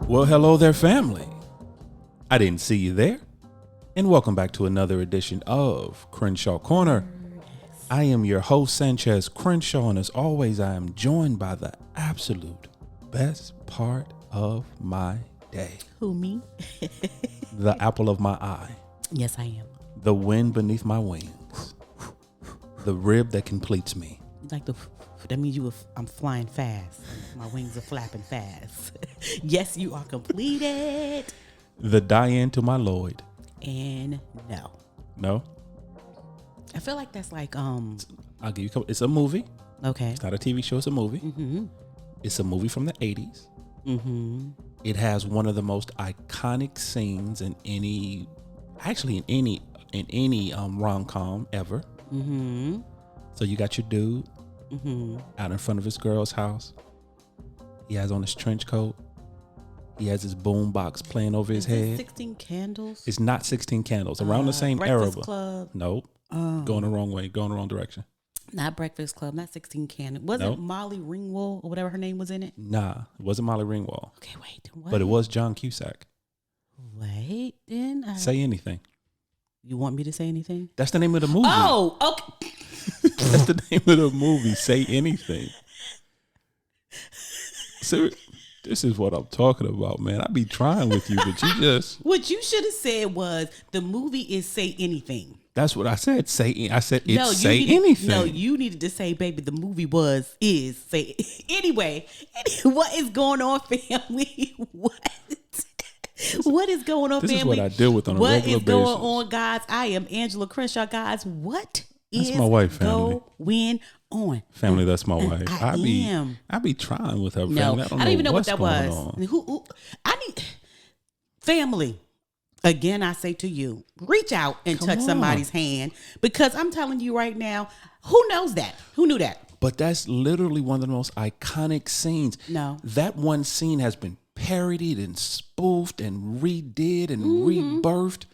Well, hello there, family. I didn't see you there. And welcome back to another edition of Crenshaw Corner. I am your host, Sanchez Crenshaw, and as always, I am joined by the absolute best part of my day. Who, me? The apple of my eye. Yes, I am. The wind beneath my wings. The rib that completes me. Like that means I'm flying fast. My wings are flapping fast. Yes, you are completed. The Diane to my Lloyd. And no. No? I feel like that's like I'll give you a couple. It's a movie. Okay. It's not a TV show. It's a movie. Mm-hmm. It's a movie from the 80s. Mm-hmm. It has one of the most iconic scenes in any rom-com ever. Mm-hmm. So you got your dude Mm-hmm. out in front of his girl's house. He has on his trench coat. He has his boom box playing over his head. 16 Candles? It's not 16 Candles. Around the same era. Breakfast Club? Nope. Going the wrong way. Going the wrong direction. Not Breakfast Club. Not 16 Candles. Was Nope. it Molly Ringwald or whatever her name was in it? Nah, it wasn't Molly Ringwald. Okay, wait. What? But it was John Cusack. Wait, then. Say anything. You want me to say anything? That's the name of the movie. Oh, okay. That's the name of the movie. Say anything. So this is what I'm talking about, man. I be trying with you, but you just. What you should have said was the movie is Say Anything. That's what I said. I said it's No, Say Anything. No, you needed to say, baby, the movie is Say. Anyway, what is going on, family? What is going on, This family? is what I deal with on a regular basis. What is going on, guys? I am Angela Crenshaw, guys. What That's is my wife, family. going on? Family, that's my wife. I am. I be trying with her. No, family. I don't even know what that was. On. Who? I need family. Again, I say to you, reach out and touch somebody's hand, because I'm telling you right now, who knows that? Who knew that? But that's literally one of the most iconic scenes. No. That one scene has been parodied and spoofed and redid and rebirthed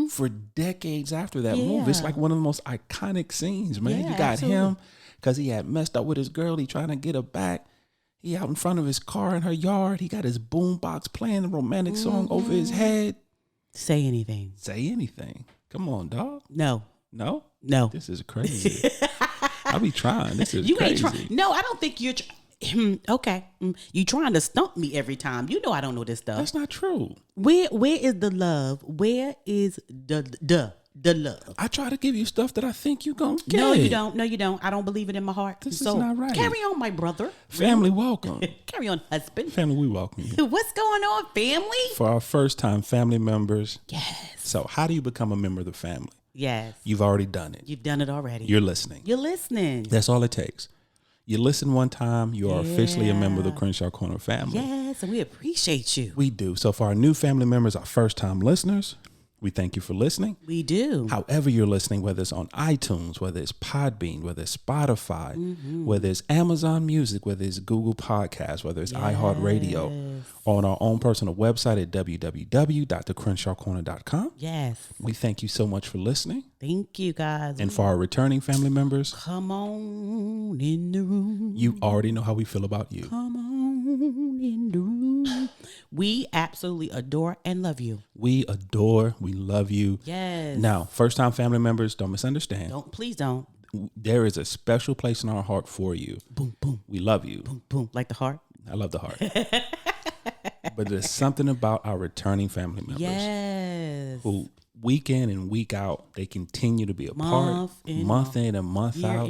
for decades after that movie. It's like one of the most iconic scenes, man. Yeah, you got absolutely. him because he had messed up with his girl. He trying to get her back. He out in front of his car in her yard. He got his boom box playing the romantic song over his head. Say anything. Say anything. Come on, dog. No. No? No. This is crazy. I be trying. This is You crazy. ain't trying. No, I don't think you're. Okay. You trying to stump me every time. You know I don't know this stuff. That's not true. Where is the love? Where is the love? I try to give you stuff that I think you gonna get. No, you don't. No, you don't. I don't believe it in my heart. This is not right. Carry on, my brother. Family, welcome. Carry on, husband. Family, we welcome you. What's going on, family? For our first time family members. Yes. So how do you become a member of the family? Yes. You've already done it. You've done it already. You're listening. You're listening. That's all it takes. You listen one time, you are officially a member of the Crenshaw Corner family. Yes, and we appreciate you. We do. So for our new family members, our first time listeners, we thank you for listening. We do. However you're listening, whether it's on iTunes, whether it's Podbean, whether it's Spotify, whether it's Amazon Music, whether it's Google Podcasts, whether it's iHeartRadio, or on our own personal website at www.thecrenshawcorner.com. Yes. We thank you so much for listening. Thank you, guys. And for our returning family members, come on in the room. you already know how we feel about you. Come on in the room. We absolutely adore and love you. We adore, we love you. Yes. Now, first time family members, don't misunderstand. Please don't. There is a special place in our heart for you. Boom, boom. We love you. Boom, boom. Like the heart? I love the heart. But there's something about our returning family members. Yes. Who week in and week out, they continue to be a part, month in and month out.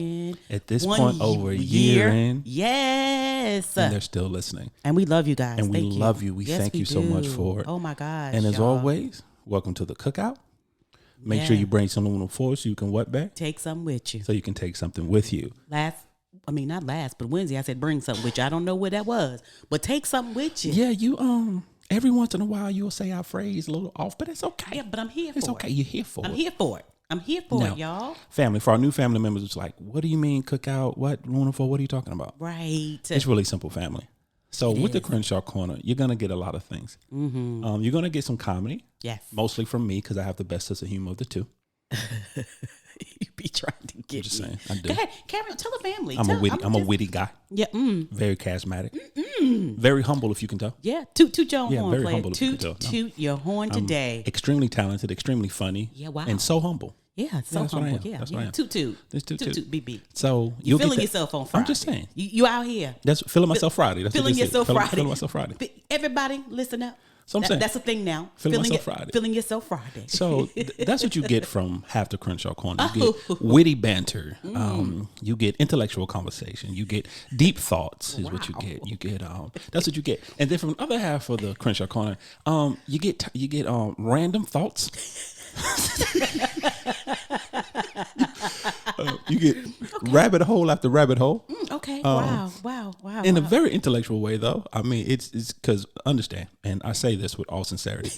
At this point, over a year in. Yes. And they're still listening. And we love you guys. And we love you. We thank you so much for it. Oh my gosh. And as always, welcome to the cookout. Make sure you bring some aluminum foil so you can what back? Take something with you. So you can take something with you. Not last, but Wednesday I said bring something with you. I don't know where that was, but take something with you. Yeah, you every once in a while you'll say our phrase a little off, but it's okay. Yeah, but I'm here for it. It's okay. You're here for it. I'm here for it. I'm here for it, y'all. Family, for our new family members, it's like, what do you mean cookout? What? Wonderful. What are you talking about? Right. It's really simple, family. So with the Crenshaw Corner, you're going to get a lot of things. Mm-hmm. You're going to get some comedy. Yes. Mostly from me because I have the best sense of humor of the two. You be tried to get I'm just me. saying. I do. Go ahead, carry on. Tell the family. I'm a witty guy. Yeah. Very charismatic. Very humble, if you can tell. Yeah. Toot your horn, very player. humble, if you can tell. Toot your horn today. Extremely talented, extremely funny. Yeah, wow. And so humble. Yeah, so that's what I humble. am. Yeah, That's what I am. Toot. It's toot. Beep, beep. So You you'll get feeling that- yourself on Friday. I'm just saying. You out here. That's feeling myself Friday. That's Feeling what this is. yourself Friday. Feeling myself Friday. Everybody, listen up. So I'm saying. That's a thing now. Feeling myself Friday. Feeling yourself Friday. So that's what you get from half the Crenshaw Corner. You get witty banter. You get intellectual conversation. You get deep thoughts is what you get. You get that's what you get. And then from the other half of the Crenshaw Corner, you get random thoughts. You get rabbit hole after rabbit hole. Okay. Wow. In a very intellectual way, though. I mean, it's because understand, and I say this with all sincerity.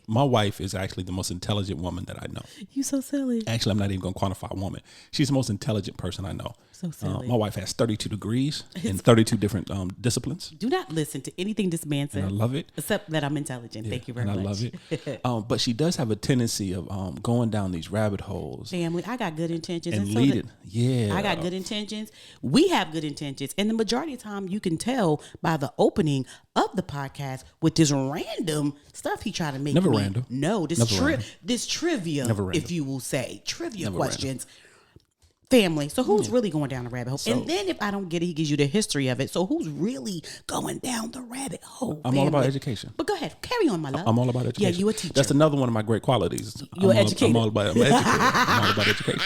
My wife is actually the most intelligent woman that I know. You so silly. Actually, I'm not even going to quantify a woman. She's the most intelligent person I know. So silly. My wife has 32 degrees in 32 different disciplines. Do not listen to anything this man says. And I love it. Except that I'm intelligent. Thank you very much. And I love it. But she does have a tendency of going down these rabbit holes. Family, I got good intentions. And so lead it. Yeah. I got good intentions. We have good intentions. And the majority of the time, you can tell by the opening of the podcast with this random stuff he tried to make Never me. random. No, this trivia, if you will say. Trivia questions. Family. So who's really going down the rabbit hole? And then if I don't get it, he gives you the history of it. So who's really going down the rabbit hole? I'm all about education. But go ahead. Carry on, my love. I'm all about education. Yeah, you a teacher. That's another one of my great qualities. You're an educator. I'm all about education.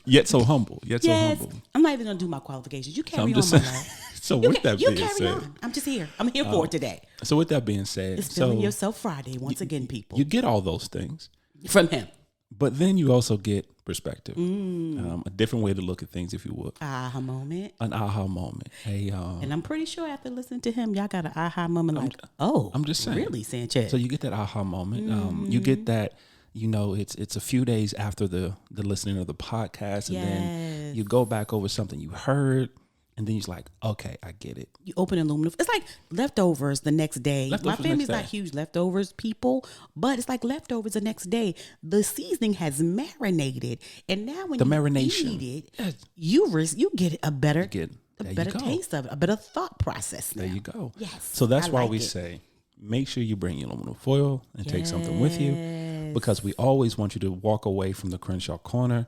Yet so humble. I'm not even going to do my qualifications. You carry on, my just saying. love. So with that you being carry said, on. I'm just here. I'm here for it today. So with that being said, It's Feeling Yourself Friday once again, people. You get all those things from him. But then you also get perspective, a different way to look at things, if you would. Aha moment. An aha moment. And I'm pretty sure after listening to him, y'all got an aha moment I'm just saying. Really, Sanchez? So you get that aha moment. You get that, it's a few days after the listening of the podcast, and then you go back over something you heard, and then you're like, okay, I get it. You open aluminum. It's like leftovers the next day. My family's not huge leftovers people, but it's like leftovers the next day. The seasoning has marinated, and now when marination. Eat it, you get a better taste of it, a better thought process. Now. There you go. Yes. So that's why we say, make sure you bring your aluminum foil and take something with you, because we always want you to walk away from the Crenshaw Corner.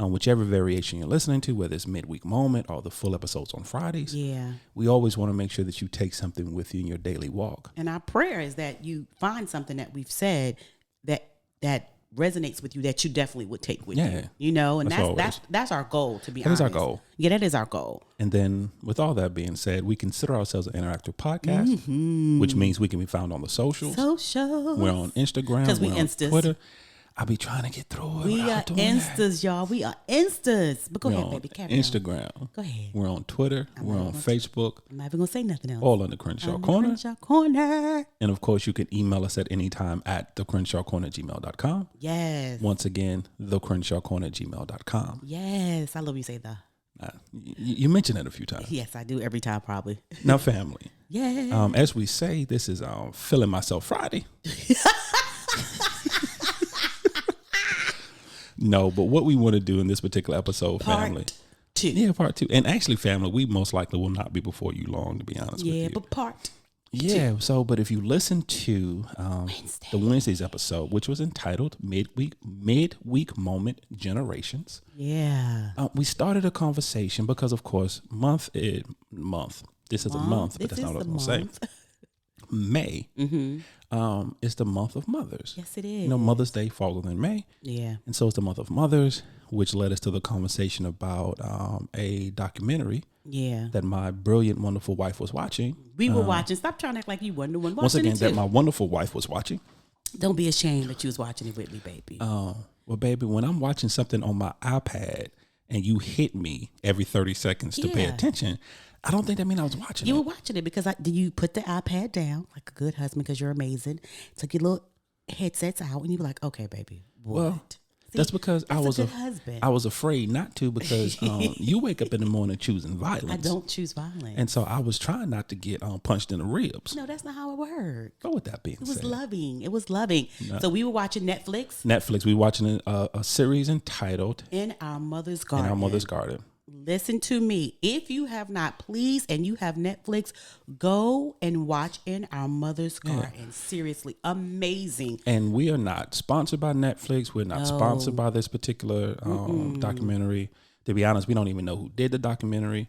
Whichever variation you're listening to, whether it's midweek moment or the full episodes on Fridays, we always want to make sure that you take something with you in your daily walk. And our prayer is that you find something that we've said that resonates with you, that you definitely would take with you. And that's our goal, to be honest. That is our goal. Yeah, that is our goal. And then with all that being said, we consider ourselves an interactive podcast, which means we can be found on the socials. We're on Instagram. Because we're on Twitter. I'll be trying to get through it. We are Instas, y'all. We are Instas. But go ahead, baby. Carry Instagram. On. Go ahead. We're on Twitter. We're on Facebook. I'm not even going to say nothing else. All on the Crenshaw Corner. Crenshaw Corner. And of course, you can email us at any time at thecrenshawcorner@gmail.com. Yes. Once again, thecrenshawcorner@gmail.com. Yes. I love you say the. You mentioned it a few times. Yes, I do every time, probably. Now, family. Yeah. As we say, this is Feeling Myself Friday. No, but what we want to do in this particular episode, family. Part 2. Yeah, part 2. And actually, family, we most likely will not be before you long, to be honest with you. Yeah, but part 2. Yeah, but if you listen to the Wednesday's episode, which was entitled Midweek Moment Generations. Yeah. We started a conversation because, of course, This is a month, but that's not what I was going to say. May is the month of mothers. Yes, it is. Mother's Day falls in May. Yeah. And so it's the month of mothers, which led us to the conversation about a documentary that my brilliant, wonderful wife was watching. We were watching. Stop trying to act like you weren't the one watching once again, it too. that my wonderful wife was watching. Don't be ashamed that you was watching it with me, baby. Well, baby, when I'm watching something on my iPad and you hit me every 30 seconds to pay attention, I don't think that means I was watching You were watching it because you put the iPad down like a good husband, because you're amazing. Took your little headsets out and you were like, okay, baby, what? Well, That's because I was a good husband. I was afraid not to because you wake up in the morning choosing violence. I don't choose violence. And so I was trying not to get punched in the ribs. No, that's not how it worked. But with that being said. It was loving. No. So we were watching Netflix. We were watching a series entitled In Our Mother's Garden. Listen to me. If you have not, please, and you have Netflix, go and watch In Our Mother's Garden. Seriously, amazing. And we are not sponsored by Netflix. We're not sponsored by this particular documentary. To be honest, we don't even know who did the documentary.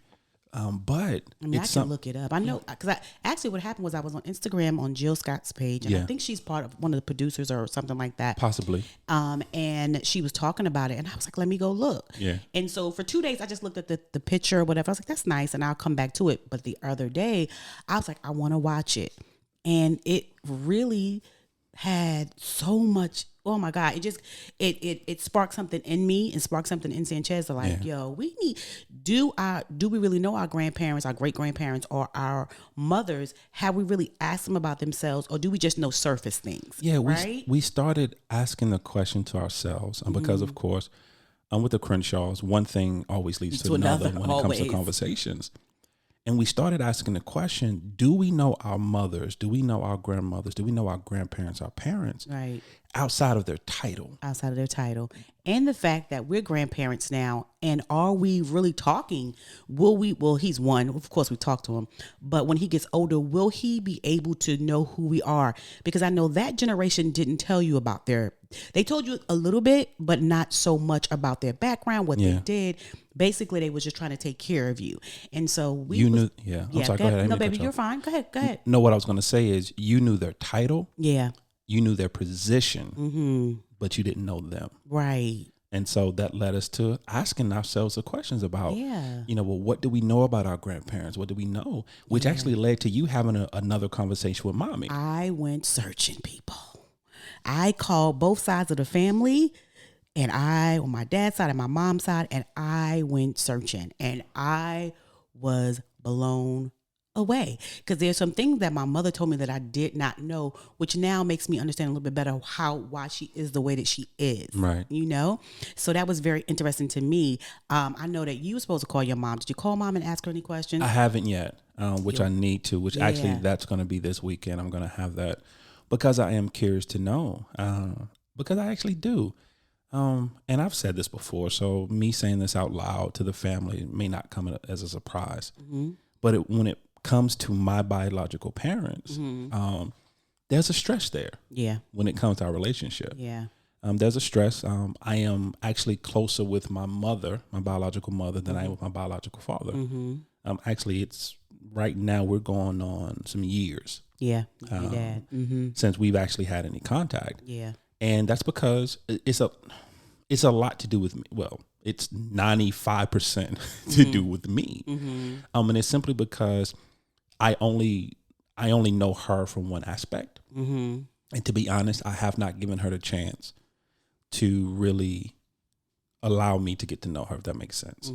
But I mean, I can look it up. I know because actually what happened was I was on Instagram on Jill Scott's page, and I think she's part of one of the producers or something like that, possibly. And she was talking about it, and I was like, "Let me go look." Yeah. And so for 2 days, I just looked at the picture or whatever. I was like, "That's nice," and I'll come back to it. But the other day, I was like, "I want to watch it," and it really had so much. Oh my God! It sparked something in me and sparked something in Sanchez. Like, yo, we need do we really know our grandparents, our great grandparents, or our mothers? Have we really asked them about themselves, or do we just know surface things? Yeah, right. We started asking the question to ourselves, because of course, with the Crenshaws, one thing always leads to another when it comes to conversations. And we started asking the question, do we know our mothers? Do we know our grandmothers? Do we know our grandparents, our parents? Right. Outside of their title. Outside of their title. And the fact that we're grandparents now, and are we really talking? Well, he's one. Of course, we talk to him. But when he gets older, will he be able to know who we are? Because I know that generation didn't tell you about they told you a little bit, but not so much about their background, what they did. Basically, they was just trying to take care of you. And so I'm sorry, go ahead. No, baby, you're fine. Go ahead. No, what I was going to say is you knew their title. Yeah. You knew their position, but you didn't know them. Right. And so that led us to asking ourselves the questions about, what do we know about our grandparents? What do we know? Which actually led to you having another conversation with mommy. I went searching, people. I called both sides of the family, and on my dad's side and my mom's side, and I went searching, and I was blown away because there's some things that my mother told me that I did not know, which now makes me understand a little bit better why she is the way that she is. Right. So that was very interesting to me. I know that you were supposed to call your mom. Did you call mom and ask her any questions? I haven't yet, which I need to, actually that's going to be this weekend. I'm going to have that because I am curious to know, because I actually do. And I've said this before, so me saying this out loud to the family may not come as a surprise, but when it comes to my biological parents, there's a stress there. Yeah. When it comes to our relationship. Yeah. There's a stress. I am actually closer with my mother, my biological mother, than I am with my biological father. Actually, it's right now we're going on some years. Yeah. Since we've actually had any contact. Yeah. And that's because it's a lot to do with me. Well, it's 95% to do with me. And it's simply because I only know her from one aspect. And to be honest, I have not given her the chance to really allow me to get to know her, if that makes sense.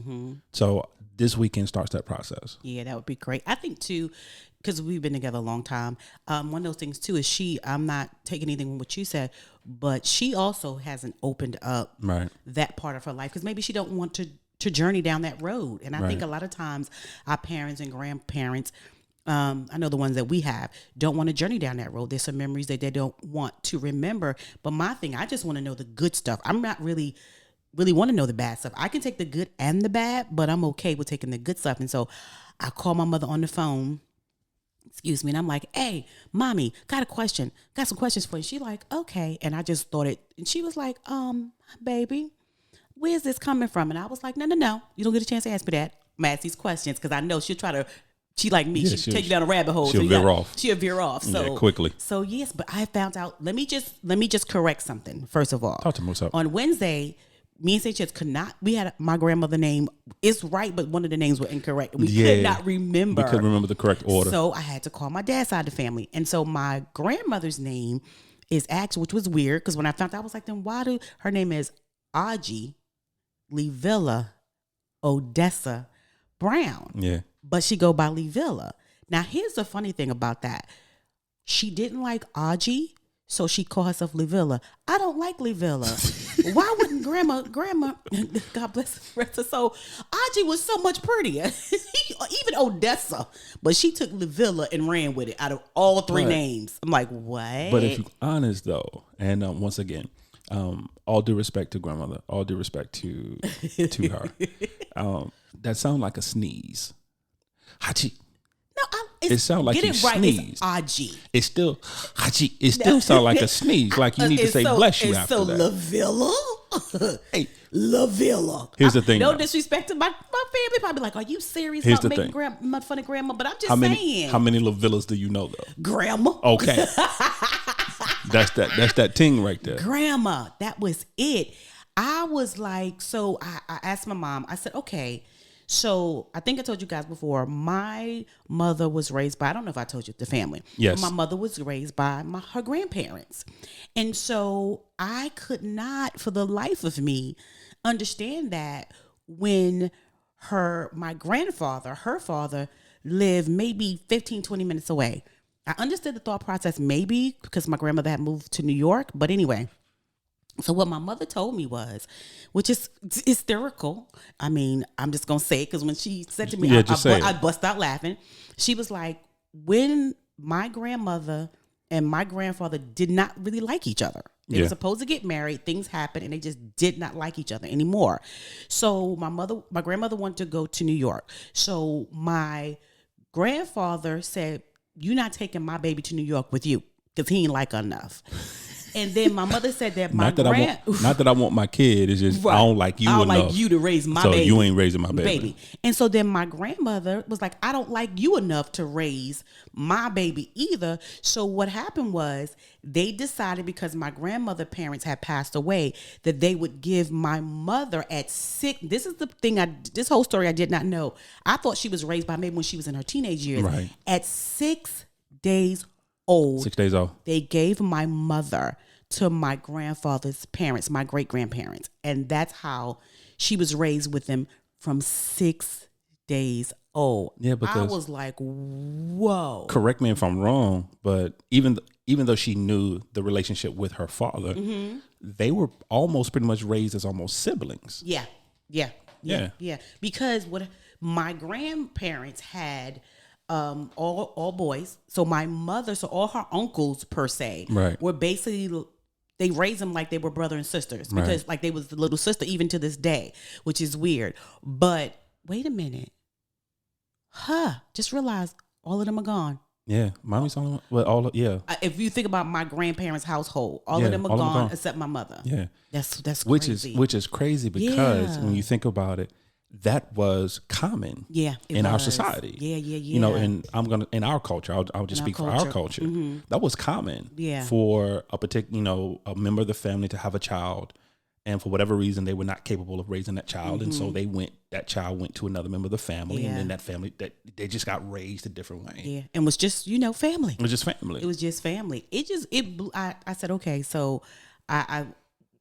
So this weekend starts that process. Yeah, that would be great. I think too, because we've been together a long time. One of those things too is I'm not taking anything from what you said, but she also hasn't opened up that part of her life because maybe she don't want to journey down that road. And I think a lot of times our parents and grandparents, I know the ones that we have, don't want to journey down that road. There's some memories that they don't want to remember. But my thing, I just want to know the good stuff. I'm not really want to know the bad stuff. I can take the good and the bad, but I'm okay with taking the good stuff. And so I call my mother on the phone, and I'm like, hey, mommy, got some questions for you. She like, okay. And I just thought it, and she was like, baby, where's this coming from? And I was like, no, you don't get a chance to ask me that. I'm gonna ask these questions because I know she'll try to, she like me, she'll take you down a rabbit hole. She'll veer off. So quickly. So yes, but I found out, let me just correct something, first of all. Talk to me, what's up? On Wednesday, me and Sanchez could not, we had my grandmother name, it's right, but one of the names were incorrect. We could not remember. We couldn't remember the correct order. So I had to call my dad's side of the family. And so my grandmother's name is actually, which was weird, because when I found out, I was like, then her name is Audrey Levilla Odessa Brown. Yeah. But she go by Levilla. Now, here's the funny thing about that. She didn't like Audrey. So she called herself Livilla. I don't like Livilla. Why wouldn't grandma, God bless her soul, Audrey was so much prettier. Even Odessa. But she took Livilla and ran with it out of all three names. I'm like, what? But if you're honest, though, and once again, all due respect to grandmother, all due respect to her, that sounds like a sneeze. Hachi. No, it sounds like you sneezed. It's Aji. It's still Hachi. It still sounds like a sneeze. Like you need to say bless you after that. So Lavilla? Hey, Lavilla. Here's the thing. No disrespect to my family. Probably like, are you serious about making fun of grandma? But I'm just saying. How many Lavillas do you know though? Grandma. Okay. That's that ting right there. Grandma. That was it. I was like, so I asked my mom. I said, okay. So I think I told you guys before, my mother was raised by, I don't know if I told you, the family. Yes. My mother was raised by her grandparents. And so I could not, for the life of me, understand that when my grandfather, her father, lived maybe 15, 20 minutes away. I understood the thought process maybe because my grandmother had moved to New York. But anyway. So what my mother told me was, which is hysterical. I mean, I'm just going to say it because when she said to me, I bust out laughing. She was like, when my grandmother and my grandfather did not really like each other. They were supposed to get married. Things happened and they just did not like each other anymore. So my grandmother wanted to go to New York. So my grandfather said, you're not taking my baby to New York with you because he ain't like her enough. And then my mother said that not that I want my kid. It's just right. I don't like you enough. I don't like you to raise my baby. So you ain't raising my baby. And so then my grandmother was like, I don't like you enough to raise my baby either. So what happened was they decided, because my grandmother's parents had passed away, that they would give my mother at 6. This is the thing. This whole story I did not know. I thought she was raised by maybe when she was in her teenage years. Right. At 6 days old. 6 days old. They gave my mother to my grandfather's parents, my great-grandparents. And that's how she was raised with them from 6 days old. Yeah, because I was like, whoa. Correct me if I'm wrong, but even though she knew the relationship with her father, they were almost pretty much raised as almost siblings. Yeah. Because what my grandparents had all boys. So my mother, so all her uncles per se, were basically, they raised them like they were brother and sisters because like they was the little sister even to this day, which is weird. But wait a minute. Just realized all of them are gone. Yeah, mommy's on. Well, if you think about my grandparents' household, all of them are gone except my mother. Yeah, that's crazy. Which is crazy because when you think about it, that was common in our society. Yeah. You know, and in our culture, I'll just speak for our culture. Mm-hmm. That was common for a particular, a member of the family to have a child. And for whatever reason, they were not capable of raising that child. And so that child went to another member of the family. And then that family, they just got raised a different way. Yeah. And was just, family. It was just family. I said, okay. So I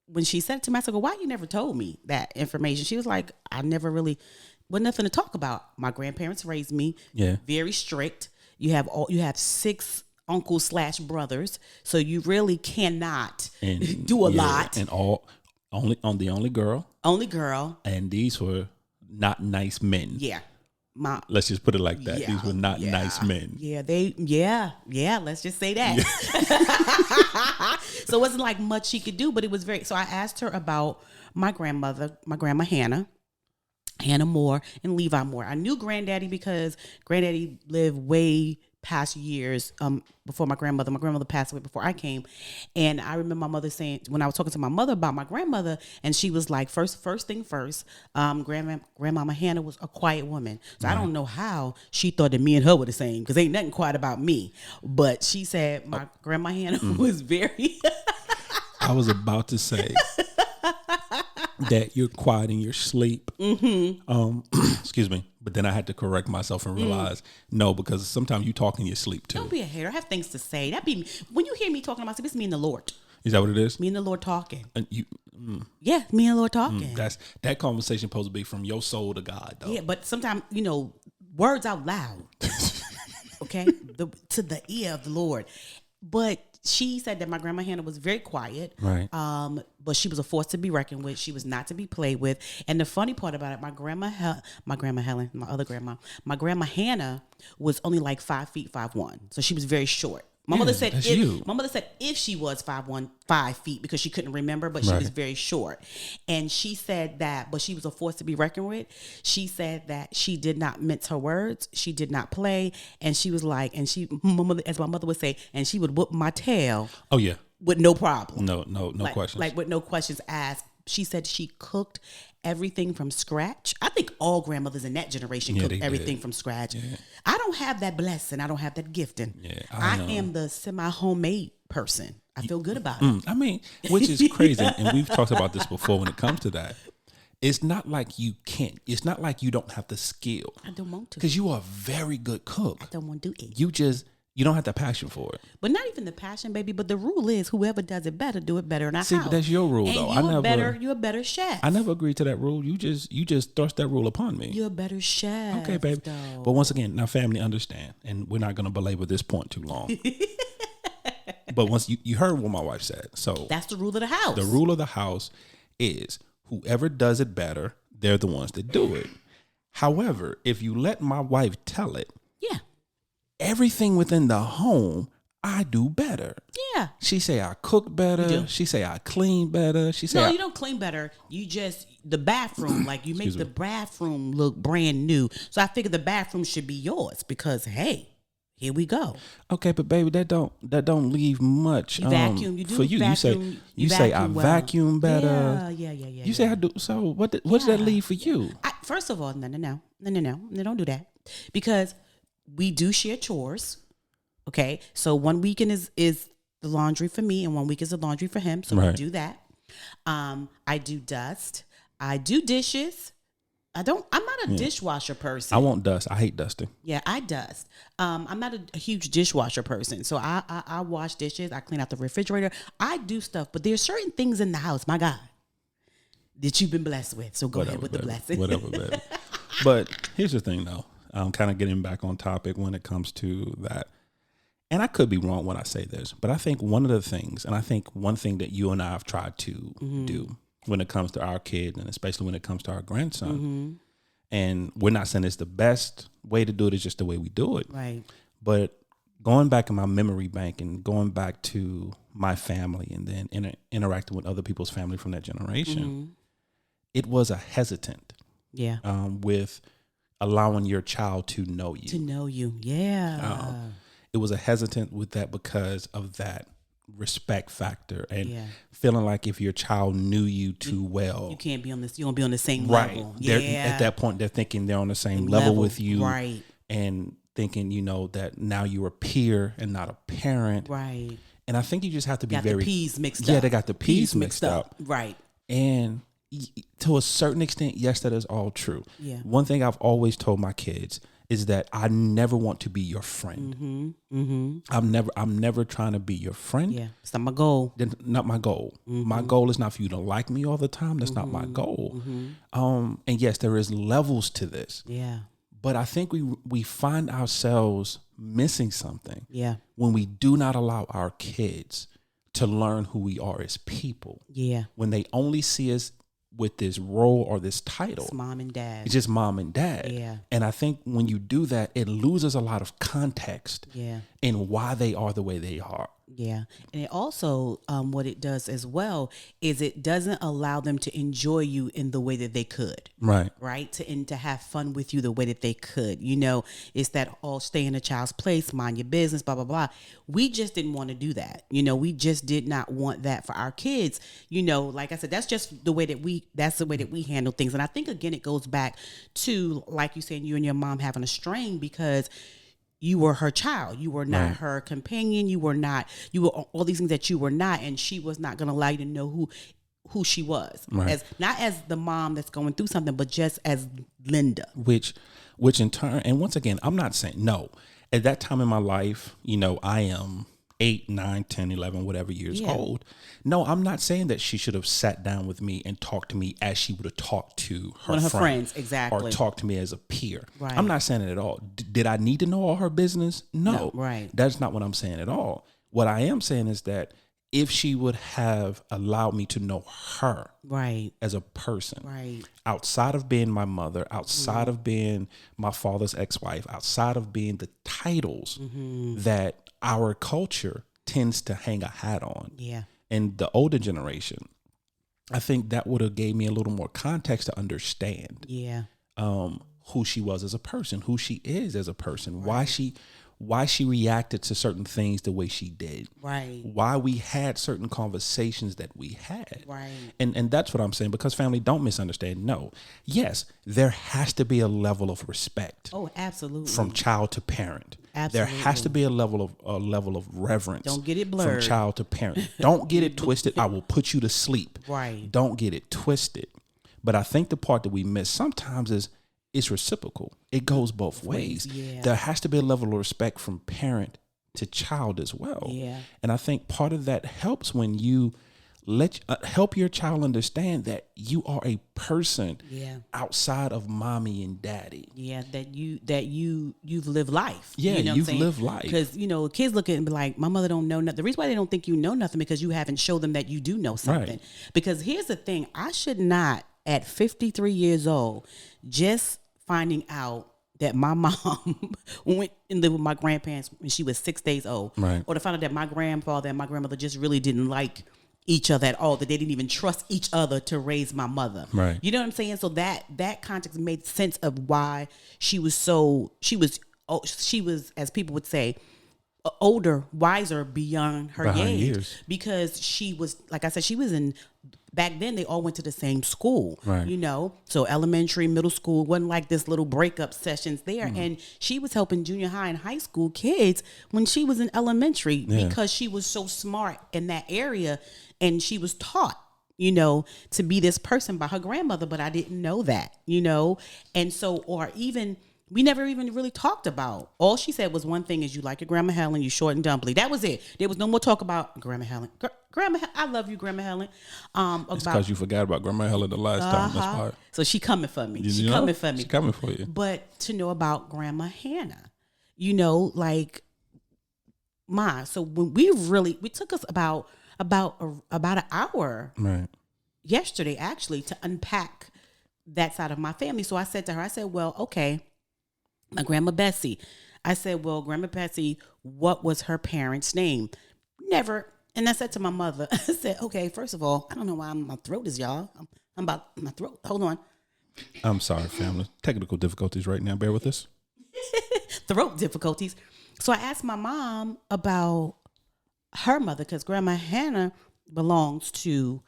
when she said it to me, I said, well, why you never told me that information? She was like, I never really, nothing to talk about. My grandparents raised me very strict. You have 6 uncles / brothers. So you really cannot do a lot. And only girl. Only girl. And these were not nice men. Yeah. Let's just put it like that. These were not nice men. Yeah, let's just say that. So it wasn't like much she could do, but it was so I asked her about my grandma Hannah Moore and Levi Moore. I knew Granddaddy because Granddaddy lived way past years before my grandmother. My grandmother passed away before I came. And I remember my mother saying, when I was talking to my mother about my grandmother, and she was like, first thing first, Grandmama Hannah was a quiet woman. So I don't know how she thought that me and her were the same, because ain't nothing quiet about me. But she said my Grandma Hannah was very... I was about to say that you're quiet in your sleep. Excuse me. But then I had to correct myself and realize, no, because sometimes you talk in your sleep too. Don't be a hater. I have things to say. When you hear me talking about sleep, it's me and the Lord. Is that what it is? Me and the Lord talking. Yeah, me and the Lord talking. That conversation supposed to be from your soul to God, though. Yeah, but sometimes, words out loud. Okay? To the ear of the Lord. But she said that my grandma Hannah was very quiet, Right. But she was a force to be reckoned with. She was not to be played with. And the funny part about it, my grandma Helen, my other grandma, my grandma Hannah was only like 5 feet 5'1", so she was very short. My mother said if she was 5'1", 5 feet, because she couldn't remember, but she was very short. And she said that, but she was a force to be reckoned with. She said that she did not mince her words. She did not play. And she was like, as my mother would say, and she would whoop my tail. Oh, yeah. With no problem. No questions. Like with no questions asked. She said she cooked everything from scratch. I think all grandmothers in that generation cooked everything from scratch. Yeah. I don't have that blessing. I don't have that gifting. Yeah, I am the semi-homemade person. I feel good about it. I mean, which is crazy. And we've talked about this before when it comes to that. It's not like you can't. It's not like you don't have the skill. I don't want to. Because you are a very good cook. I don't want to do it. You don't have the passion for it. But not even the passion, baby. But the rule is whoever does it better, do it better in our house. But that's your rule, though. You're a better chef. I never agreed to that rule. You just thrust that rule upon me. You're a better chef. Okay, baby. Though. But once again, now family understand, and we're not going to belabor this point too long. But once you heard what my wife said, so that's the rule of the house. The rule of the house is whoever does it better, they're the ones that do it. However, if you let my wife tell it, everything within the home, I do better. Yeah. She say I cook better. She say I clean better. She say you don't clean better. You just the bathroom, like you make the bathroom look brand new. So I figure the bathroom should be yours because hey, here we go. Okay, but baby, that don't leave much. You vacuum. You do for you. Vacuum, you say I vacuum better. Yeah. You say I do. So what does that leave for you? First of all, no. Don't do that because we do share chores. Okay, so one weekend is the laundry for me, and one week is the laundry for him. So we do that. I do dust. I do dishes. I'm not a dishwasher person. I won't dust. I hate dusting. Yeah, I dust. I'm not a huge dishwasher person. So I wash dishes. I clean out the refrigerator. I do stuff, but there's certain things in the house, my God, that you've been blessed with. So go ahead with the blessing. Whatever, baby. But here's the thing, though. I'm kind of getting back on topic when it comes to that. And I could be wrong when I say this, but I think one thing that you and I have tried to do when it comes to our kids, and especially when it comes to our grandson, and we're not saying it's the best way to do it, it's just the way we do it. Right. But going back in my memory bank and going back to my family and then interacting with other people's family from that generation, it was a hesitant. Yeah. With allowing your child to know you. To know you, yeah. It was a hesitant with that because of that respect factor and feeling like if your child knew you too well, you can't be on this. You won't be on the same level. At that point, they're thinking they're on the same level with you, right? And thinking that now you're a peer and not a parent, right? And I think you just have to be the P's mixed up. Yeah, they got the P's mixed up, right? And to a certain extent, yes, that is all true. Yeah. One thing I've always told my kids is that I never want to be your friend. I'm never trying to be your friend. Yeah, it's not my goal. Not my goal. My goal is not for you to like me all the time. That's not my goal. And yes, there is levels to this. Yeah. But I think we find ourselves missing something. Yeah. When we do not allow our kids to learn who we are as people. Yeah. When they only see us with this role or this title. It's mom and dad. It's just mom and dad. Yeah. And I think when you do that, it loses a lot of context in why they are the way they are. Yeah. And it also, what it does as well is it doesn't allow them to enjoy you in the way that they could. Right. Right. To have fun with you the way that they could. It's that all stay in a child's place, mind your business, blah, blah, blah. We just didn't want to do that. We just did not want that for our kids. Like I said, that's just the way that we handle things. And I think, again, it goes back to, like you saying, you and your mom having a strain because you were her child. You were not her companion. You were all these things that you were not, and she was not going to allow you to know who she was. Right. Not as the mom that's going through something, but just as Linda. Which in turn, and once again, I'm not saying no. At that time in my life, I am 8, 9, 10, 11, whatever years old. No, I'm not saying that she should have sat down with me and talked to me as she would have talked to one of her friends, exactly. Or talked to me as a peer. Right. I'm not saying it at all. Did I need to know all her business? No. Right. That's not what I'm saying at all. What I am saying is that if she would have allowed me to know her right as a person, right, outside of being my mother, outside of being my father's ex-wife, outside of being the titles that our culture tends to hang a hat on. Yeah. And the older generation, I think that would have gave me a little more context to understand who she was as a person, who she is as a person, why she reacted to certain things the way she did, right, why we had certain conversations that we had, right. And that's what I'm saying, because family, don't misunderstand. No, yes, there has to be a level of respect. Oh, absolutely. From child to parent. Absolutely. There has to be a level of reverence. Don't get it blurred. From child to parent. Don't get it twisted. I will put you to sleep. Right. Don't get it twisted. But I think the part that we miss sometimes is it's reciprocal. It goes both ways. Yeah. There has to be a level of respect from parent to child as well. Yeah. And I think part of that helps when you help your child understand that you are a person outside of mommy and daddy. Yeah, that you've lived life. Yeah, you know you've lived life. Because kids look at it and be like, my mother don't know nothing. The reason why they don't think you know nothing because you haven't showed them that you do know something. Right. Because here's the thing, I should not at 53 years old just finding out that my mom went and lived with my grandparents when she was 6 days old, right, or to find out that my grandfather and my grandmother just really didn't like each other at all, that they didn't even trust each other to raise my mother. Right. You know what I'm saying? So that context made sense of why she was, as people would say, older, wiser beyond her years. Because she was, like I said, she was back then they all went to the same school, right, so elementary, middle school, wasn't like this little breakup sessions there. And she was helping junior high and high school kids when she was in elementary because she was so smart in that area. And she was taught, to be this person by her grandmother, but I didn't know that, And so, or even, we never even really talked about, all she said was one thing is, you like your Grandma Helen, you short and dumpy. That was it. There was no more talk about Grandma Helen. I love you, Grandma Helen. It's because you forgot about Grandma Helen the last time. That's why. So she coming for me. She coming for me. She coming for you. But to know about Grandma Hannah, so when we took us about an hour yesterday, actually, to unpack that side of my family. So I said to her, well, okay, my Grandma Bessie. I said, well, Grandma Bessie, what was her parents' name? Never. And I said to my mother, I said, okay, first of all, I don't know why my throat is, y'all. I'm about my throat. Hold on. I'm sorry, family. Technical difficulties right now. Bear with us. Throat difficulties. So I asked my mom about her mother, because Grandma Hannah belongs to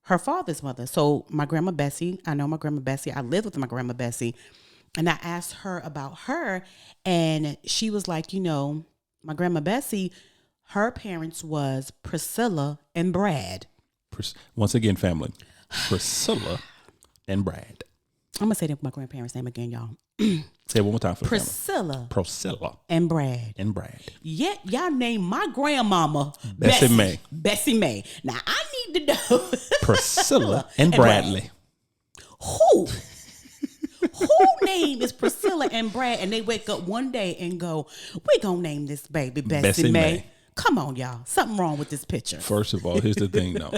her father's mother. So my Grandma Bessie, I know my Grandma Bessie. I lived with my Grandma Bessie. And I asked her about her. And she was like, my Grandma Bessie, her parents was Priscilla and Brad. Once again, family, Priscilla and Brad. I'm going to say my grandparents' name again, y'all. Say it one more time for the family. Priscilla. And Brad. Yet y'all named my grandmama Bessie May. Now I need to know. Priscilla and Bradley. Who name is Priscilla and Brad? And they wake up one day and go, we're going to name this baby Bessie May. Come on, y'all. Something wrong with this picture. First of all, here's the thing, though.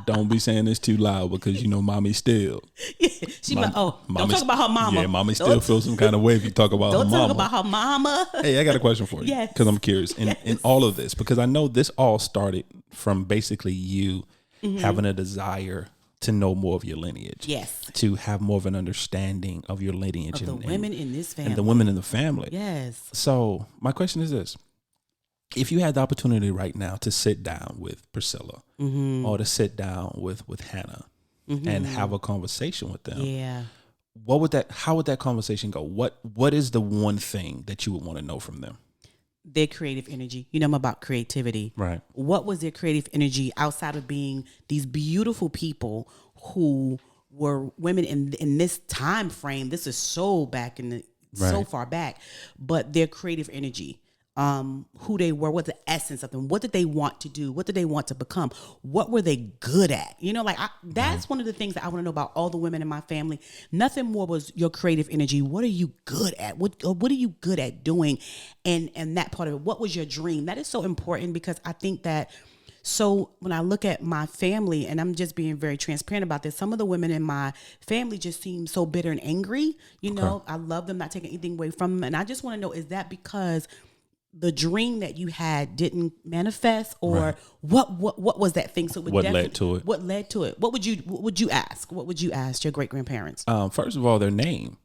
Don't be saying this too loud, because mommy still. Yeah, don't talk about her mama. Yeah, mommy still feels some kind of way if you talk about her mama. Don't talk about her mama. Hey, I got a question for you. Yes. Because I'm curious. In all of this, because I know this all started from basically you having a desire to know more of your lineage. Yes. To have more of an understanding of your lineage. Of the women in this family. And the women in the family. Yes. So my question is this. If you had the opportunity right now to sit down with Priscilla or to sit down with Hannah and have a conversation with them, how would that conversation go? What is the one thing that you would want to know from them? Their creative energy. I'm about creativity. Right. What was their creative energy outside of being these beautiful people who were women in this time frame? This is so back so far back, but their creative energy. who they were, what the essence of them, what did they want to do, what did they want to become, what were they good at? You know, like that's one of the things that I want to know about all the women in my family. Nothing more was your creative energy. What are you good at? What are you good at doing? And that part of it, what was your dream? That is so important because I think that. So when I look at my family, and I'm just being very transparent about this, some of the women in my family just seem so bitter and angry. You know, I love them, not taking anything away from them. And I just want to know, is that because the dream that you had didn't manifest, or what was that thing? So what led to it? What led to it? What would you ask? What would you ask your great grandparents? First of all, their name.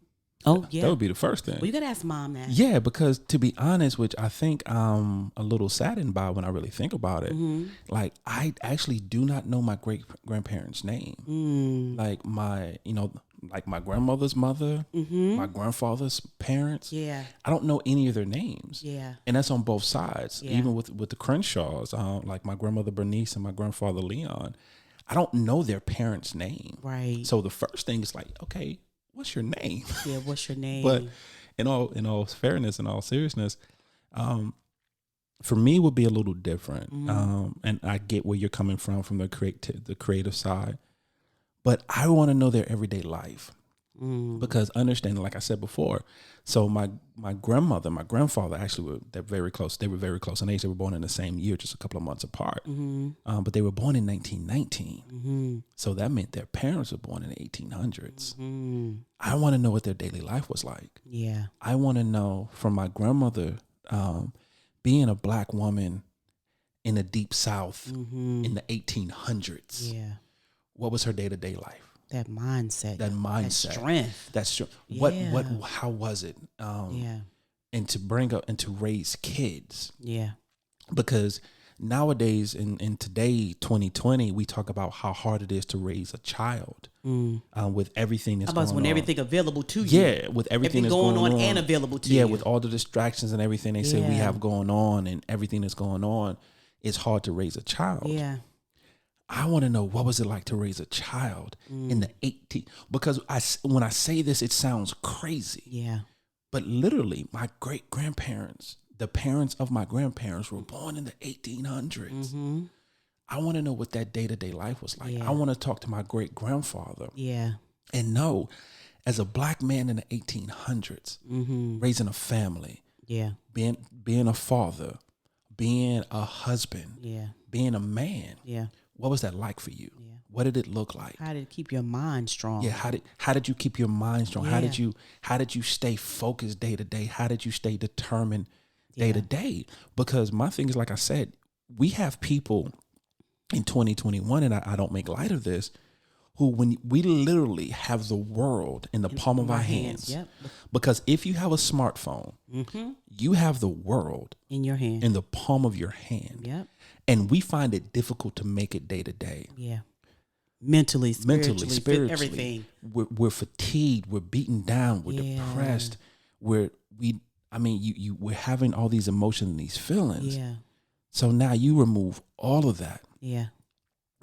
Oh, yeah. That would be the first thing. Well, you got to ask mom that. Yeah, because to be honest, which I think I'm a little saddened by when I really think about it, like I actually do not know my great grandparents' name. Like my grandmother's mother, my grandfather's parents. Yeah. I don't know any of their names. Yeah. And that's on both sides. Yeah. Even with the Crenshaws, like my grandmother Bernice and my grandfather Leon, I don't know their parents' name. Right. So the first thing is like, okay, what's your name? Yeah, what's your name? But in all fairness and all seriousness, for me it would be a little different. And I get where you're coming from the creative side. But I want to know their everyday life. Because understanding, like I said before, so my grandmother, my grandfather actually they're very close. They were very close in age. They were born in the same year, just a couple of months apart. But they were born in 1919. So that meant their parents were born in the 1800s. I want to know what their daily life was like. Yeah. I want to know from my grandmother, being a black woman in the deep South in the 1800s. Yeah. What was her day-to-day life? That mindset. That strength. That's true. Yeah. How was it? Yeah. And to bring up and to raise kids. Yeah. Because nowadays in today, 2020, we talk about how hard it is to raise a child. With everything that's going on. When everything available to you. Yeah, with everything that's going on and available to you. Yeah, with all the distractions and everything they say we have going on and everything that's going on, it's hard to raise a child. Yeah. I want to know, what was it like to raise a child in the 18? Because when I say this, it sounds crazy. Yeah. But literally, my great grandparents, the parents of my grandparents, were born in the 1800s. I want to know what that day-to-day life was like. I want to talk to my great grandfather. Yeah. And know, as a black man in the 1800s, raising a family. Yeah. Being a father, being a husband. Yeah. Being a man. Yeah. What was that like for you? Yeah. What did it look like? How did it keep your mind strong? Yeah, how did you keep your mind strong? Yeah. How did you stay focused day to day? How did you stay determined day to day? Because my thing is, like I said, we have people in 2021, and I don't make light of this, who when we literally have the world in the palm of our hands. Yep. Because if you have a smartphone, you have the world in your hand, in the palm of your hand. Yep. And we find it difficult to make it day to day. Yeah. Mentally, spiritually, everything. We're fatigued. We're beaten down. We're depressed. We're having all these emotions and these feelings. Yeah. So now you remove all of that. Yeah.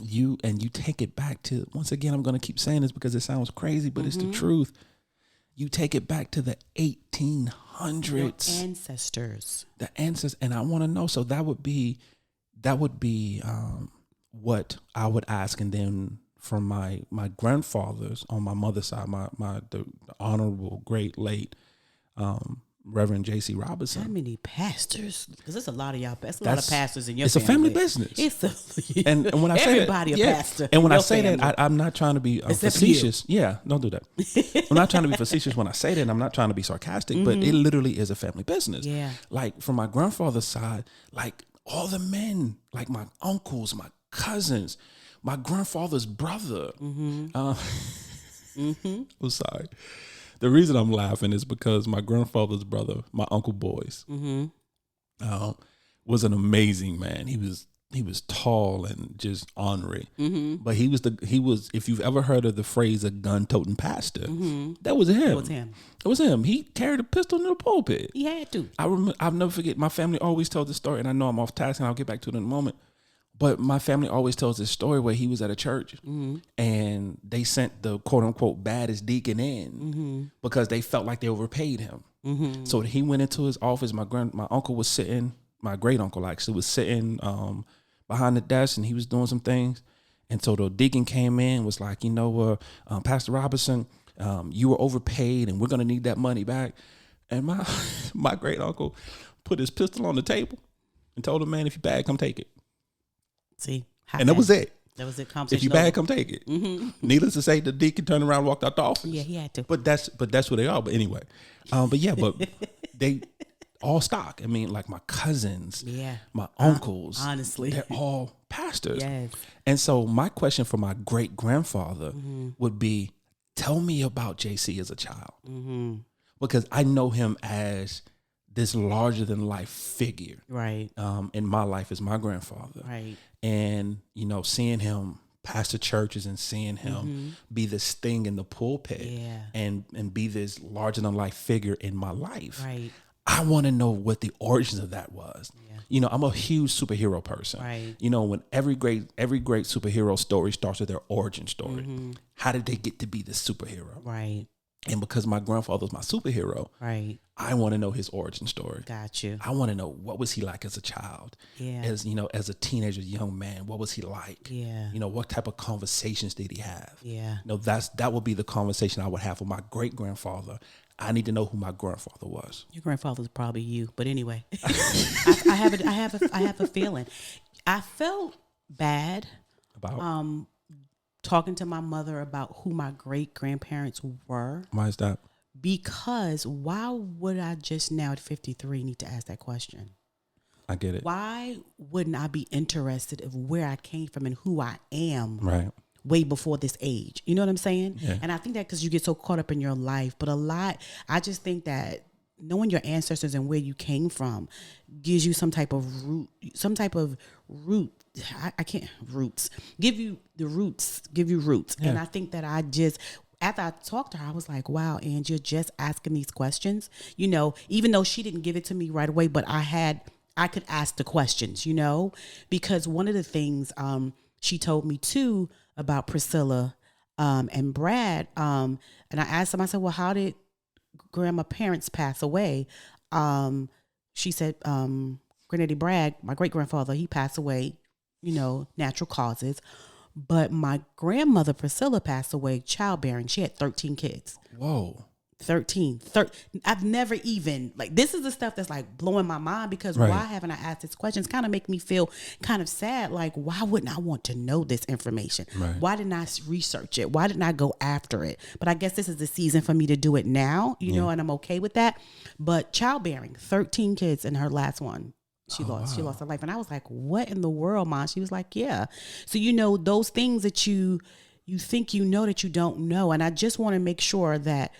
You take it back to, once again, I'm going to keep saying this because it sounds crazy, but it's the truth. You take it back to the 1800s. Your ancestors. The ancestors. And I want to know. So that would be what I would ask. And then from my grandfathers on my mother's side, the honorable, great, late Reverend J.C. Robinson. How many pastors? Because there's a lot of y'all. That's a lot of pastors in your family. It's a family business. And when I say everybody a pastor. And when I say that, I'm not trying to be facetious. Yeah, don't do that. I'm not trying to be facetious when I say that. And I'm not trying to be sarcastic, but it literally is a family business. Yeah. Like from my grandfather's side, like all the men, like my uncles, my cousins, my grandfather's brother. I'm sorry. The reason I'm laughing is because my grandfather's brother, my Uncle Boyce, was an amazing man. He was tall and just ornery. But he was if you've ever heard of the phrase a gun-toting pastor, that was him. It was him. He carried a pistol in the pulpit. He had to. I'll never forget. My family always tells the story, and I know I'm off task, and I'll get back to it in a moment. But my family always tells this story where he was at a church and they sent the quote unquote baddest deacon in because they felt like they overpaid him. So he went into his office. My uncle was sitting, my great uncle actually was sitting behind the desk, and he was doing some things. And so the deacon came in, was like, Pastor Robinson, you were overpaid, and we're gonna need that money back. And my great uncle put his pistol on the table and told him, man, if you're bad, come take it. See, and that was it. That was it. Conversation. If you bad, come take it. Needless to say, the deacon turned around and walked out the office. Yeah, he had to. But that's what they are. But anyway, but they all stock. I mean, like my cousins, my uncles, honestly, they're all pastors. Yes. And so my question for my great grandfather would be, tell me about JC as a child, because I know him as this larger than life figure, right? In my life as my grandfather, right? And seeing him pastor churches and seeing him be this thing in the pulpit, and be this larger than life figure in my life, right? I want to know what the origins of that was. Yeah. I'm a huge superhero person. Right. When every great superhero story starts with their origin story. How did they get to be this superhero? Right. And because my grandfather was my superhero, right, I want to know his origin story. Got you. I want to know, what was he like as a child? Yeah. As a teenager, young man, what was he like? Yeah. What type of conversations did he have? Yeah. That would be the conversation I would have with my great grandfather. I need to know who my grandfather was. Your grandfather's probably you, but anyway, I have a feeling. I felt bad about talking to my mother about who my great grandparents were. Why is that? Because why would I just now at 53 need to ask that question? I get it. Why wouldn't I be interested of where I came from and who I am? Right. Way before this age. You know what I'm saying? Yeah. And I think that because you get so caught up in your life, but I just think that knowing your ancestors and where you came from gives you some type of root. I can't roots. Give you roots. Yeah. And I think that after I talked to her, I was like, wow, and you're just asking these questions, even though she didn't give it to me right away, but I could ask the questions, because one of the things she told me too about Priscilla and Brad, and I asked them, I said, well, how did grandma parents pass away? She said, Granddaddy Brad, my great grandfather, he passed away, natural causes. But my grandmother Priscilla passed away childbearing. She had 13 kids. Whoa. 13. I've never even, this is the stuff that's blowing my mind, because right. Why haven't I asked these questions? Kind of make me feel kind of sad. Why wouldn't I want to know this information? Right. Why didn't I research it? Why didn't I go after it? But I guess this is the season for me to do it now, know, and I'm okay with that. But childbearing, 13 kids, and her last one, she lost her life. And I was like, what in the world, Mom? She was like, yeah. So, those things that you think that you don't know. And I just want to make sure that,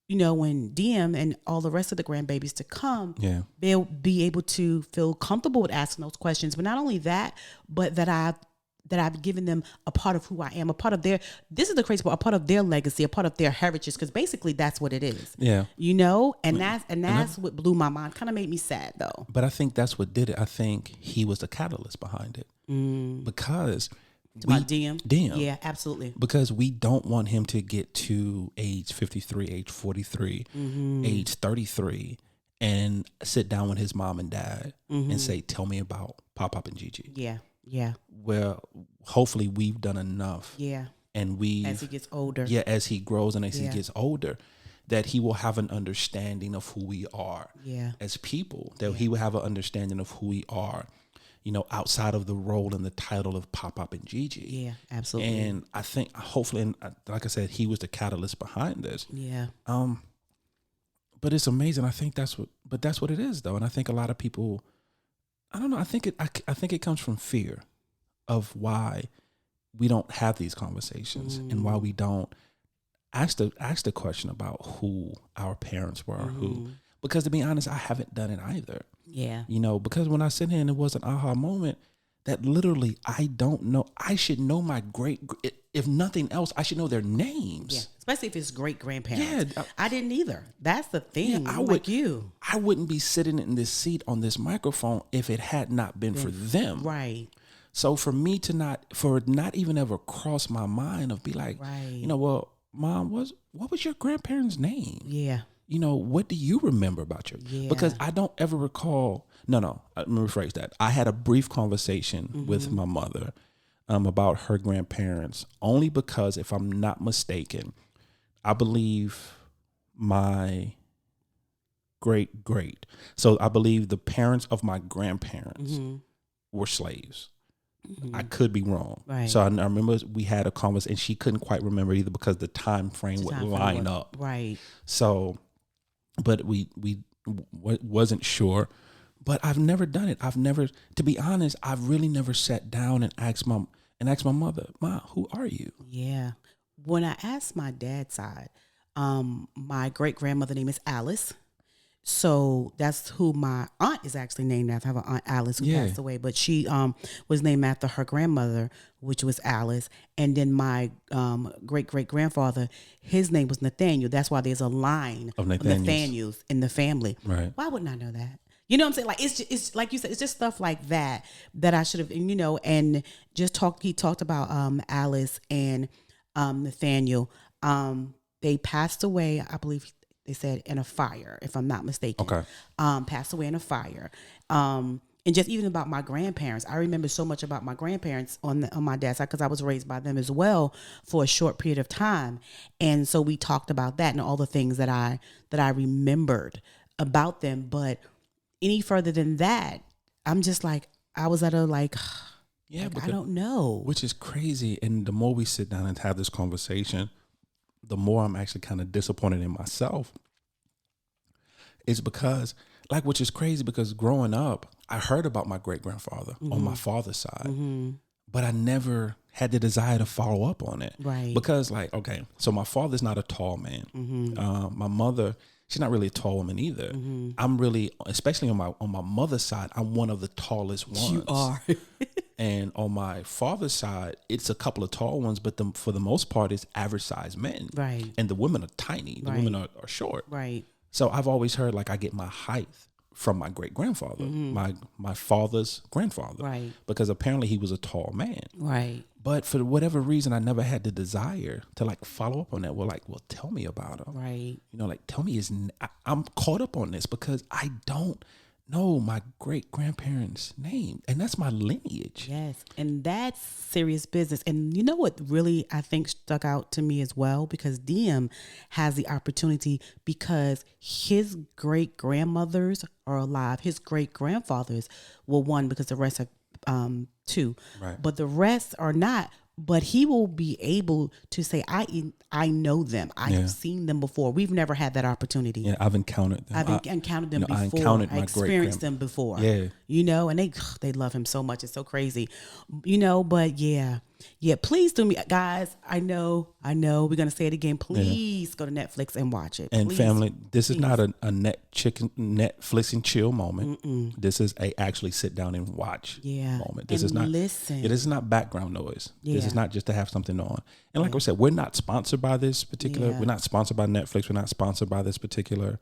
when DM and all the rest of the grandbabies to come, they'll be able to feel comfortable with asking those questions. But not only that, but that I've given them a part of who I am, a part of this is the crazy part, a part of their legacy, a part of their heritage, because basically that's what it is. Yeah. And that's what blew my mind. Kind of made me sad though. But I think that's what did it. I think he was the catalyst behind it. Because about DM? DM. Yeah, absolutely. Because we don't want him to get to age 53, age 43, age 33, and sit down with his mom and dad and say, tell me about Pop and Gigi. Yeah. Yeah. Well, hopefully we've done enough. Yeah. And as he gets older. Yeah, as he grows and as he gets older, that he will have an understanding of who we are as people, that he will have an understanding of who we are, outside of the role and the title of Pop and Gigi. Yeah, absolutely. And I think hopefully, and like I said, he was the catalyst behind this. Yeah. But it's amazing. I think that's what it is though. And I think a lot of people, I don't know. I think it comes from fear of why we don't have these conversations and why we don't ask the question about who our parents were, because to be honest, I haven't done it either. Yeah. Because when I sit here and it was an aha moment that literally I don't know. I should know my if nothing else, I should know their names. Yeah. Especially if it's great grandparents. Yeah. I didn't either. That's the thing. Yeah, I wouldn't be sitting in this seat on this microphone if it had not been for them. Right. So for me to not even ever cross my mind of be like, right. well, Mom, what was your grandparents' name? Yeah. what do you remember about your? Yeah. Because I don't ever recall. No, let me rephrase that. I had a brief conversation with my mother about her grandparents, only because, if I'm not mistaken, I believe my great. So I believe the parents of my grandparents were slaves. I could be wrong. Right. So I remember we had a conversation, and she couldn't quite remember either because the time frame would line up. Right. So, but we wasn't sure. But I've never done it. To be honest, I've really never sat down and asked my mother, Ma, who are you? Yeah. When I asked my dad's side, my great grandmother name is Alice. So that's who my aunt is actually named after. I have an aunt Alice who passed away, but she was named after her grandmother, which was Alice. And then my great grandfather, his name was Nathaniel. That's why there's a line of Nathaniels in the family. Right. Why wouldn't I know that? You know what I'm saying? Like it's like you said, it's just stuff like that I should have, and just he talked about Alice and Nathaniel. They passed away, I believe they said, in a fire, if I'm not mistaken. Okay. Passed away in a fire. And just even about my grandparents, I remember so much about my grandparents on my dad's side because I was raised by them as well for a short period of time. And so we talked about that and all the things that I remembered about them. But any further than that, I'm just like, I was at a I don't know. Which is crazy. And the more we sit down and have this conversation, the more I'm actually kind of disappointed in myself. It's because, which is crazy, because growing up, I heard about my great grandfather on my father's side, but I never had the desire to follow up on it. Right. Because so my father's not a tall man. My mother, she's not really a tall woman either. I'm really, especially on my mother's side, I'm one of the tallest ones. You are. And on my father's side, it's a couple of tall ones, but for the most part, it's average sized men. Right. And the women are tiny. The women are short. Right. So I've always heard I get my height from my great grandfather, my father's grandfather. Right. Because apparently he was a tall man. Right. But for whatever reason, I never had the desire to follow up on that. Well, tell me about him. Right. Tell me I'm caught up on this because I don't know my great grandparents' name, and that's my lineage. Yes, and that's serious business. And you know what really I think stuck out to me as well, because DM has the opportunity because his great grandmothers are alive. His great grandfathers were one, because the rest are two, right? But the rest are not. But he will be able to say, I know them. I have seen them before. We've never had that opportunity. Yeah, I've encountered them. I've encountered them before. I encountered my experienced them before. Yeah. And they love him so much. It's so crazy. But yeah, please do me, guys. I know. We're going to say it again. Please go to Netflix and watch it. And please, family, this is not a Netflix and chill moment. This is a actually sit down and watch moment. This is not listen. It is not background noise. This is not just to have something on. And like I said, we're not sponsored by this particular. We're not sponsored by Netflix. We're not sponsored by this particular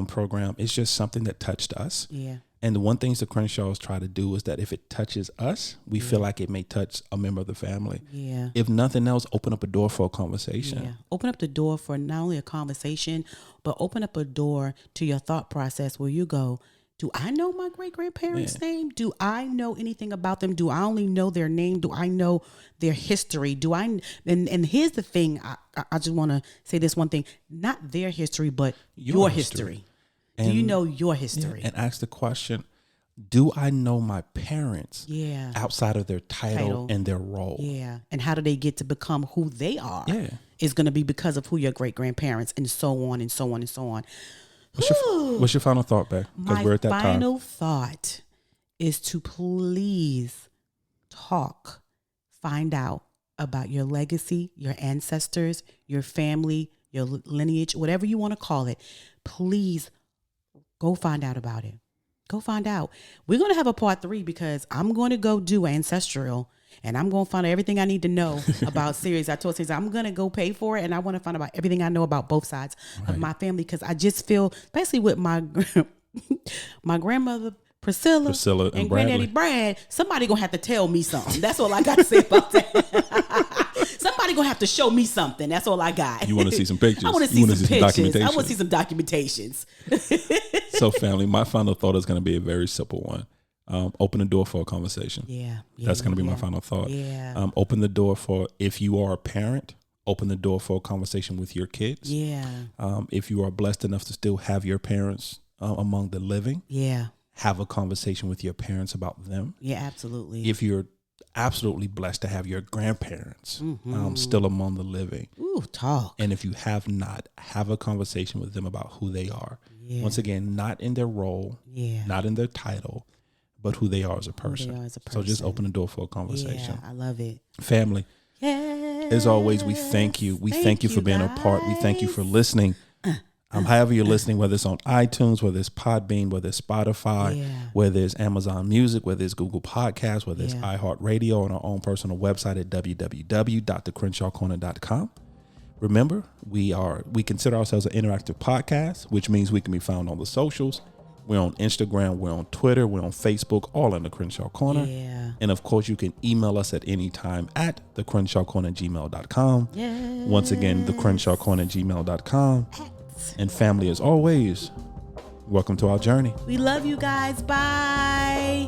program. It's just something that touched us. Yeah. And the one things the Crenshaws try to do is that if it touches us, we feel like it may touch a member of the family. Yeah. If nothing else, open up a door for a conversation. Yeah. Open up the door for not only a conversation, but open up a door to your thought process where you go, do I know my great grandparents' name? Do I know anything about them? Do I only know their name? Do I know their history? And here's the thing. I just want to say this one thing, not their history, but your history. Do you know your history? Yeah, and ask the question, do I know my parents outside of their title and their role? Yeah. And how do they get to become who they are? Yeah. It's going to be because of who your great grandparents, and so on and so on and so on. What's your final thought, Beck? My we're at that final thought is to please talk, find out about your legacy, your ancestors, your family, your lineage, whatever you want to call it. Please go find out about it. Go find out. We're going to have a part 3 because I'm going to go do Ancestral, and I'm going to find out everything I need to know about Sirius. I told Sirius I'm going to go pay for it, and I want to find out everything I know about both sides of my family, because I just feel, especially with my grandmother Priscilla and Granddaddy Brad, somebody going to have to tell me something. That's all I got to say about that. Somebody Somebody gonna have to show me something. That's all I got. You want to see some pictures? I want to see some pictures. I documentation? want to see some documentations. So, family, my final thought is going to be a very simple one. Open the door for a conversation. Yeah. That's going to be my final thought. Yeah. Open the door for, if you are a parent, open the door for a conversation with your kids. Yeah. If you are blessed enough to still have your parents among the living. Yeah. Have a conversation with your parents about them. Yeah, absolutely. If you're absolutely blessed to have your grandparents still among the living. Ooh, talk. And if you have not, have a conversation with them about who they are. Yeah. Once again, not in their role, not in their title, but who they are as a person. So just open the door for a conversation. Yeah, I love it. Family, as always, we thank you. We thank you for being a part. We thank you for listening. However you're listening, whether it's on iTunes, whether it's Podbean, whether it's Spotify, whether it's Amazon Music, whether it's Google Podcasts, whether it's iHeartRadio, on our own personal website at www.thecrenshawcorner.com. Remember, we consider ourselves an interactive podcast, which means we can be found on the socials. We're on Instagram, we're on Twitter, we're on Facebook, all in the Crenshaw Corner. Yeah. And of course, you can email us at any time at thecrenshawcorner@gmail.com. Yes. Once again, thecrenshawcorner@gmail.com. And family, as always, welcome to our journey. We love you guys. Bye.